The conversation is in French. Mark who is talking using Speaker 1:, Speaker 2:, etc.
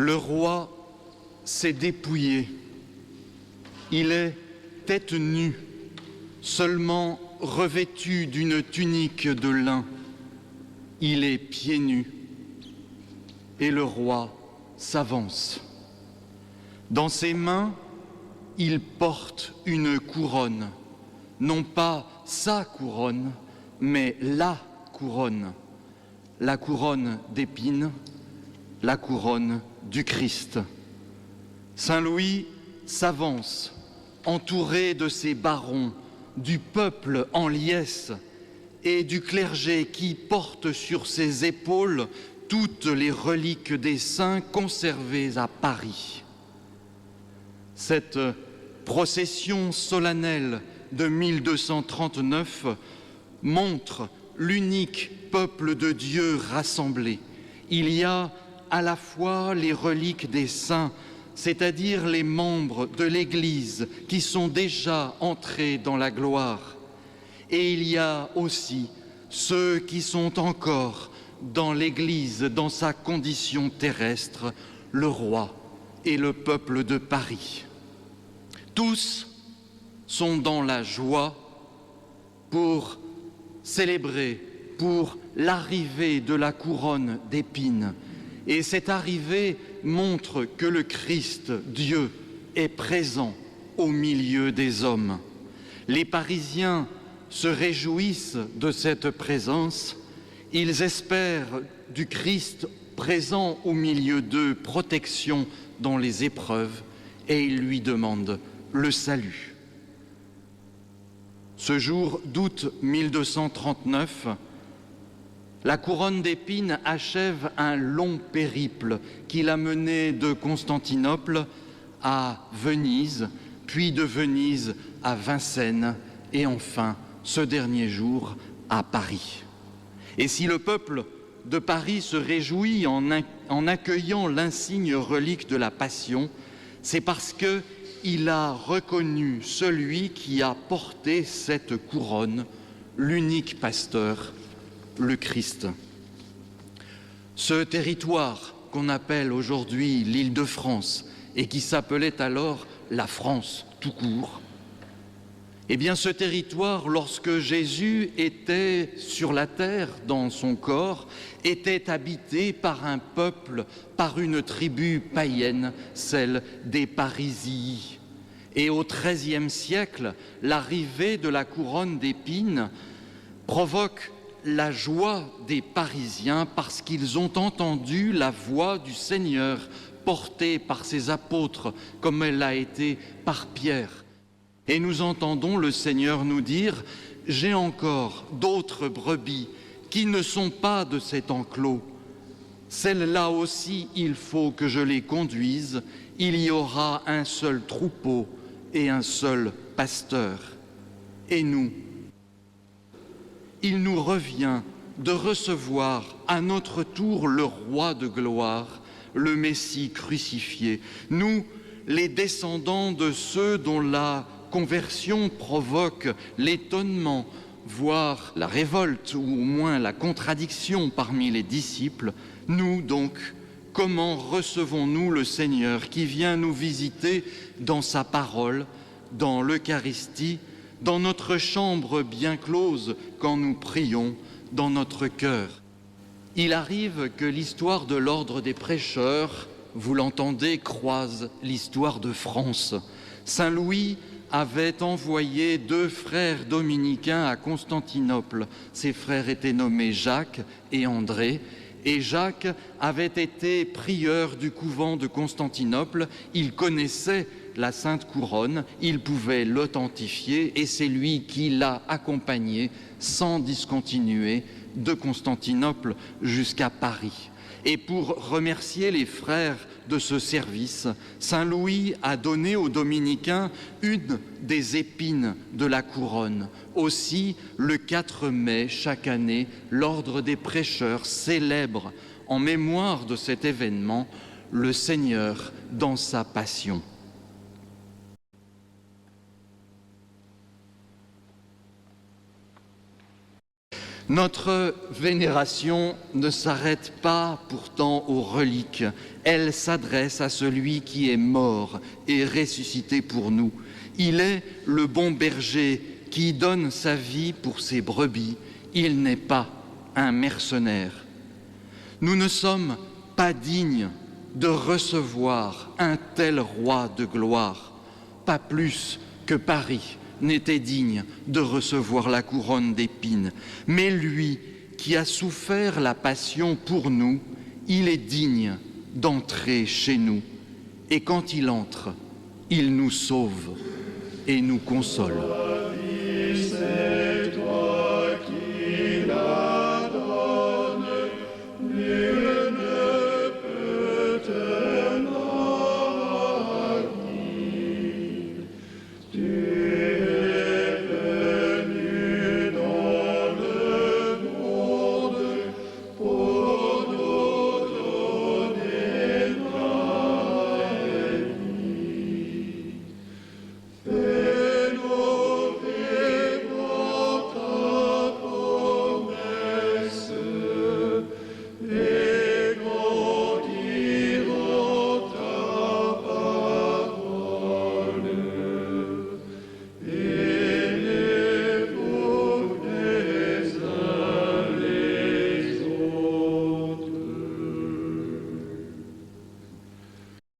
Speaker 1: Le roi s'est dépouillé. Il est tête nue, seulement revêtu d'une tunique de lin. Il est pieds nus. Et le roi s'avance. Dans ses mains, il porte une couronne, non pas sa couronne, mais la couronne d'épines, la couronne du Christ. Saint Louis s'avance, entouré de ses barons, du peuple en liesse et du clergé qui porte sur ses épaules toutes les reliques des saints conservées à Paris. Cette procession solennelle de 1239 montre l'unique peuple de Dieu rassemblé. Il y a à la fois les reliques des saints, c'est-à-dire les membres de l'Église qui sont déjà entrés dans la gloire, et il y a aussi ceux qui sont encore dans l'Église, dans sa condition terrestre, le roi et le peuple de Paris. Tous sont dans la joie pour célébrer, pour l'arrivée de la couronne d'épines. Et cette arrivée montre que le Christ, Dieu, est présent au milieu des hommes. Les Parisiens se réjouissent de cette présence. Ils espèrent du Christ présent au milieu d'eux, protection dans les épreuves, et ils lui demandent le salut. Ce jour d'août 1239, la couronne d'épines achève un long périple qui l'a mené de Constantinople à Venise, puis de Venise à Vincennes, et enfin, ce dernier jour, à Paris. Et si le peuple de Paris se réjouit en accueillant l'insigne relique de la Passion, c'est parce qu'il a reconnu celui qui a porté cette couronne, l'unique pasteur, le Christ. Ce territoire qu'on appelle aujourd'hui l'Île-de-France et qui s'appelait alors la France tout court, eh bien ce territoire, lorsque Jésus était sur la terre dans son corps, était habité par un peuple, par une tribu païenne, celle des Parisii. Et au XIIIe siècle, l'arrivée de la couronne d'épines provoque la joie des Parisiens parce qu'ils ont entendu la voix du Seigneur portée par ses apôtres, comme elle l'a été par Pierre. Et nous entendons le Seigneur nous dire « J'ai encore d'autres brebis qui ne sont pas de cet enclos. Celles-là aussi, il faut que je les conduise. Il y aura un seul troupeau et un seul pasteur. » Et nous, il nous revient de recevoir à notre tour le roi de gloire, le Messie crucifié. Nous, les descendants de ceux dont la conversion provoque l'étonnement, voire la révolte ou au moins la contradiction parmi les disciples, nous donc, comment recevons-nous le Seigneur qui vient nous visiter dans sa parole, dans l'Eucharistie, dans notre chambre bien close quand nous prions, dans notre cœur? Il arrive que l'histoire de l'ordre des prêcheurs, vous l'entendez, croise l'histoire de France. Saint Louis avait envoyé 2 frères dominicains à Constantinople. Ces frères étaient nommés Jacques et André. Et Jacques avait été prieur du couvent de Constantinople. Il connaissait la Sainte Couronne, il pouvait l'authentifier et c'est lui qui l'a accompagné sans discontinuer de Constantinople jusqu'à Paris. Et pour remercier les frères de ce service, Saint Louis a donné aux dominicains une des épines de la couronne. Aussi, le 4 mai, chaque année, l'ordre des prêcheurs célèbre en mémoire de cet événement le Seigneur dans sa passion. Notre vénération ne s'arrête pas pourtant aux reliques, elle s'adresse à celui qui est mort et ressuscité pour nous. Il est le bon berger qui donne sa vie pour ses brebis, il n'est pas un mercenaire. Nous ne sommes pas dignes de recevoir un tel roi de gloire, pas plus que Paris n'était digne de recevoir la couronne d'épines. Mais lui qui a souffert la passion pour nous, il est digne d'entrer chez nous. Et quand il entre, il nous sauve et nous console.